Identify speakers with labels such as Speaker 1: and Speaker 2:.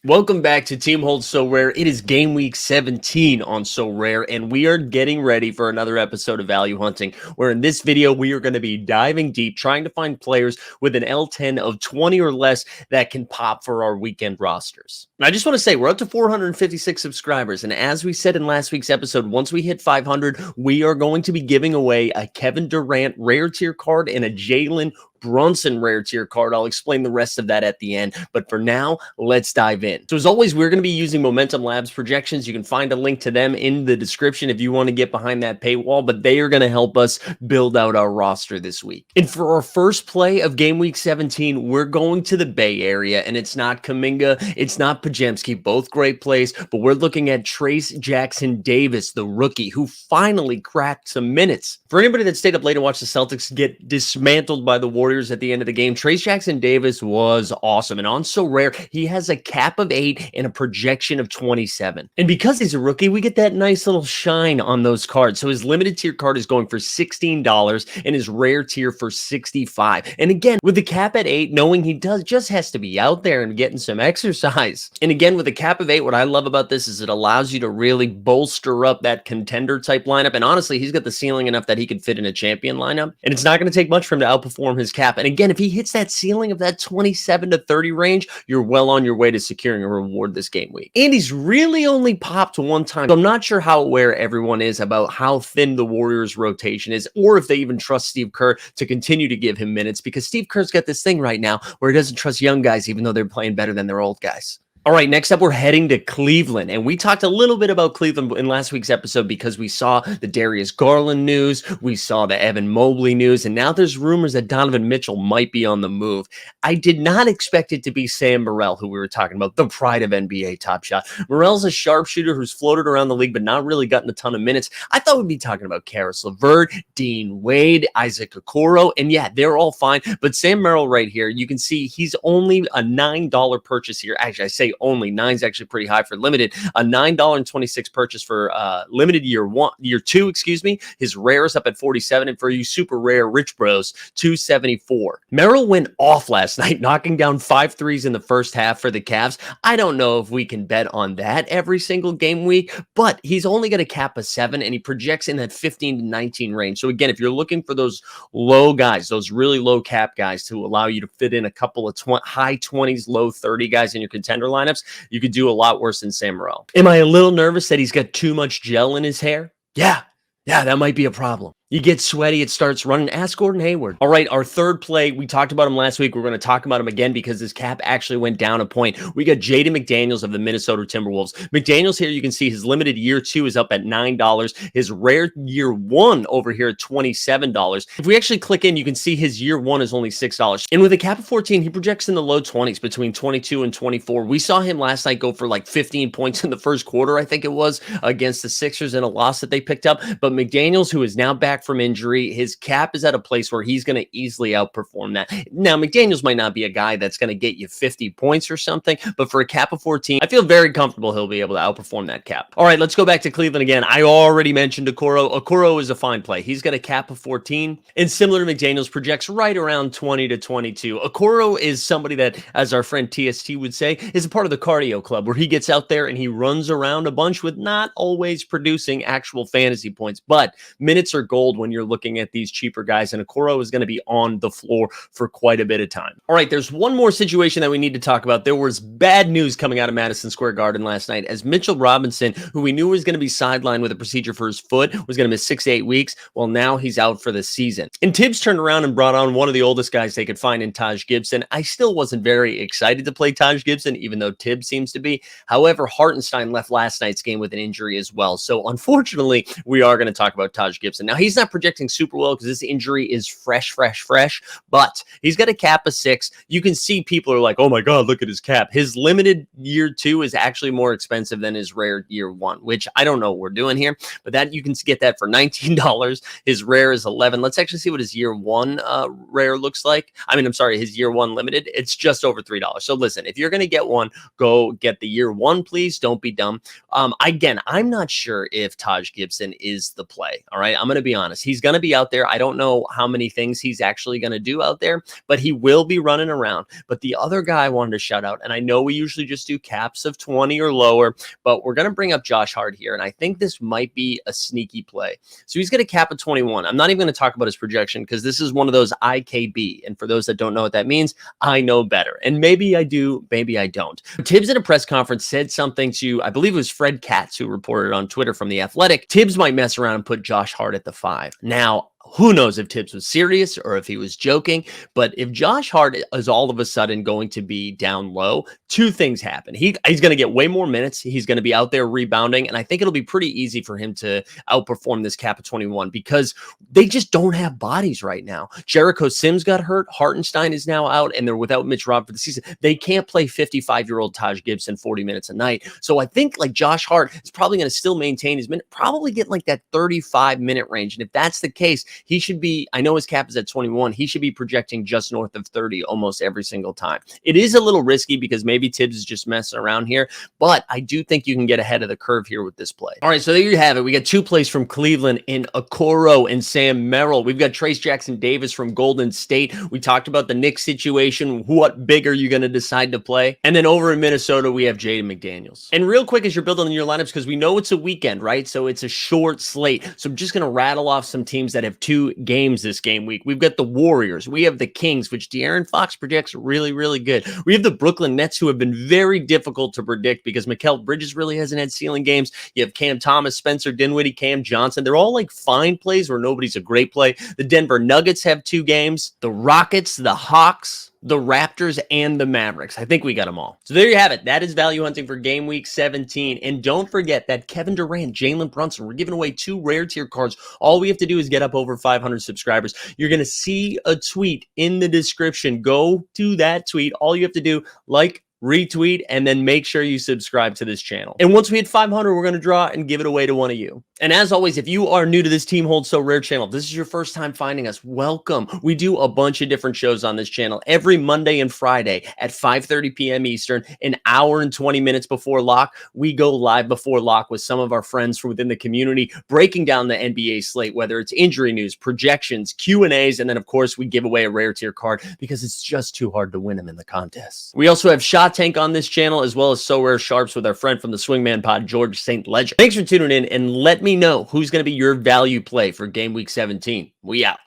Speaker 1: Welcome back to Team Hold So Rare. It is game week 17 on So Rare, and we are getting ready for another episode of Value Hunting, where in this video, we are going to be diving deep, trying to find players with an L10 of 20 or less that can pop for our weekend rosters. And I just want to say, we're up to 456 subscribers, and as we said in last week's episode, once we hit 500, we are going to be giving away a Kevin Durant rare tier card and a Jalen Brunson rare tier card. I'll explain the rest of that at the end, but for now, let's dive in. So as always, we're going to be using Momentum Labs projections. You can find a link to them in the description if you want to get behind that paywall, but they are going to help us build out our roster this week. And for our first play of game week 17, we're going to the Bay Area, and it's not Kuminga, it's not Pajemski, both great plays, but we're looking at Trace Jackson Davis, the rookie, who finally cracked some minutes. For anybody that stayed up late and watched the Celtics get dismantled by the Warriors at the end of the game, Trace Jackson Davis was awesome. And on So Rare, he has a cap of 8 and a projection of 27. And because he's a rookie, we get that nice little shine on those cards. So his limited tier card is going for $16 and his rare tier for $65. And again, with the cap at 8, knowing he just has to be out there and getting some exercise. And again, with a cap of 8, what I love about this is it allows you to really bolster up that contender type lineup. And honestly, he's got the ceiling enough that he could fit in a champion lineup. And it's not going to take much for him to outperform his cap. And again, if he hits that ceiling of that 27 to 30 range, you're well on your way to securing a reward this game week. And he's really only popped one time. So I'm not sure how aware everyone is about how thin the Warriors rotation is, or if they even trust Steve Kerr to continue to give him minutes, because Steve Kerr's got this thing right now where he doesn't trust young guys, even though they're playing better than their old guys. All right, next up, we're heading to Cleveland, and we talked a little bit about Cleveland in last week's episode because we saw the Darius Garland news, we saw the Evan Mobley news, and now there's rumors that Donovan Mitchell might be on the move. I did not expect it to be Sam Morril, who we were talking about, the pride of NBA Top Shot. Morrill's a sharpshooter who's floated around the league, but not really gotten a ton of minutes. I thought we'd be talking about Karis LeVert, Dean Wade, Isaac Okoro, and yeah, they're all fine, but Sam Morril right here, you can see he's only a $9 purchase here. Actually, I say only. 9's actually pretty high for limited. A $9.26 purchase for limited year 2, excuse me. His rare is up at 47, and for you super rare rich bros, 274. Merrill went off last night, knocking down 5 threes in the first half for the Cavs. I don't know if we can bet on that every single game week, but he's only going to cap a 7, and he projects in that 15 to 19 range. So again, if you're looking for those low guys, those really low cap guys to allow you to fit in a couple of high 20s, low 30 guys in your contender lineups, you could do a lot worse than Sam Morril. Am I a little nervous that he's got too much gel in his hair? Yeah, that might be a problem. You get sweaty, it starts running. Ask Gordon Hayward. All right, our third play, we talked about him last week. We're going to talk about him again because his cap actually went down a point. We got Jaden McDaniels of the Minnesota Timberwolves. McDaniels here, you can see his limited year 2 is up at $9. His rare year 1 over here at $27. If we actually click in, you can see his year 1 is only $6. And with a cap of 14, he projects in the low 20s between 22 and 24. We saw him last night go for like 15 points in the first quarter, I think it was, against the Sixers in a loss that they picked up. But McDaniels, who is now back from injury, his cap is at a place where he's going to easily outperform that. Now, McDaniels might not be a guy that's going to get you 50 points or something, but for a cap of 14, I feel very comfortable he'll be able to outperform that cap. All right, let's go back to Cleveland again. I already mentioned Okoro. Okoro is a fine play. He's got a cap of 14, and similar to McDaniels, projects right around 20 to 22. Okoro is somebody that, as our friend TST would say, is a part of the cardio club where he gets out there and he runs around a bunch with not always producing actual fantasy points, but minutes are gold when you're looking at these cheaper guys, and Okoro is going to be on the floor for quite a bit of time. All right, there's one more situation that we need to talk about. There was bad news coming out of Madison Square Garden last night as Mitchell Robinson, who we knew was going to be sidelined with a procedure for his foot, was going to miss 6 to 8 weeks. Well, now he's out for the season. And Tibbs turned around and brought on one of the oldest guys they could find in Taj Gibson. I still wasn't very excited to play Taj Gibson, even though Tibbs seems to be. However, Hartenstein left last night's game with an injury as well. So unfortunately, we are going to talk about Taj Gibson. Now, he's not projecting super well because this injury is fresh, but he's got a cap of 6. You can see people are like, oh my God, look at his cap. His limited year 2 is actually more expensive than his rare year 1, which I don't know what we're doing here, but that you can get that for $19. His rare is 11. Let's actually see what his year 1 rare looks like. His year 1 limited, it's just over $3. So listen, if you're going to get one, go get the year 1, please. Don't be dumb. Again, I'm not sure if Taj Gibson is the play. All right, I'm going to be honest. He's going to be out there. I don't know how many things he's actually going to do out there, but he will be running around. But the other guy I wanted to shout out, and I know we usually just do caps of 20 or lower, but we're going to bring up Josh Hart here, and I think this might be a sneaky play. So he's going to cap at 21. I'm not even going to talk about his projection because this is one of those IKB, and for those that don't know what that means, I know better. And maybe I do, maybe I don't. Tibbs at a press conference said something to, I believe it was Fred Katz who reported on Twitter from The Athletic. Tibbs might mess around and put Josh Hart at the 5. Now, who knows if Tibbs was serious or if he was joking, but if Josh Hart is all of a sudden going to be down low, two things happen. He's going to get way more minutes. He's going to be out there rebounding, and I think it'll be pretty easy for him to outperform this cap of 21 because they just don't have bodies right now. Jericho Sims got hurt. Hartenstein is now out, and they're without Mitch Rob for the season. They can't play 55-year-old Taj Gibson 40 minutes a night. So I think like Josh Hart is probably going to still maintain his minute, probably get like that 35-minute range. And if that's the case, he should be, I know his cap is at 21. He should be projecting just north of 30 almost every single time. It is a little risky because maybe Tibbs is just messing around here, but I do think you can get ahead of the curve here with this play. All right, so there you have it. We got two plays from Cleveland in Okoro and Sam Merrill. We've got Trace Jackson Davis from Golden State. We talked about the Knicks situation. What big are you going to decide to play? And then over in Minnesota, we have Jaden McDaniels. And real quick, as you're building your lineups, because we know it's a weekend, right? So it's a short slate. So I'm just going to rattle off some teams that have two games this game week. We've got the Warriors. We have the Kings, which De'Aaron Fox projects really, really good. We have the Brooklyn Nets, who have been very difficult to predict because Mikal Bridges really hasn't had ceiling games. You have Cam Thomas, Spencer Dinwiddie, Cam Johnson. They're all like fine plays where nobody's a great play. The Denver Nuggets have two games. The Rockets, the Hawks, the Raptors, and the Mavericks. I think we got them all. So there you have it. That is value hunting for game week 17. And don't forget that Kevin Durant, Jalen Brunson, we're giving away 2 rare tier cards. All we have to do is get up over 500 subscribers. You're going to see a tweet in the description. Go to that tweet. All you have to do, like, retweet, and then make sure you subscribe to this channel. And once we hit 500, we're going to draw and give it away to one of you. And as always, if you are new to this Team Hold So Rare channel, if this is your first time finding us, welcome. We do a bunch of different shows on this channel every Monday and Friday at 5:30 p.m. Eastern, an hour and 20 minutes before lock. We go live before lock with some of our friends from within the community, breaking down the NBA slate, whether it's injury news, projections, Q&As, and then, of course, we give away a rare tier card because it's just too hard to win them in the contests. We also have Shot Tank on this channel, as well as So Rare Sharps with our friend from the Swingman Pod, George St. Ledger. Thanks for tuning in, and let me know who's going to be your value play for game week 17. We out.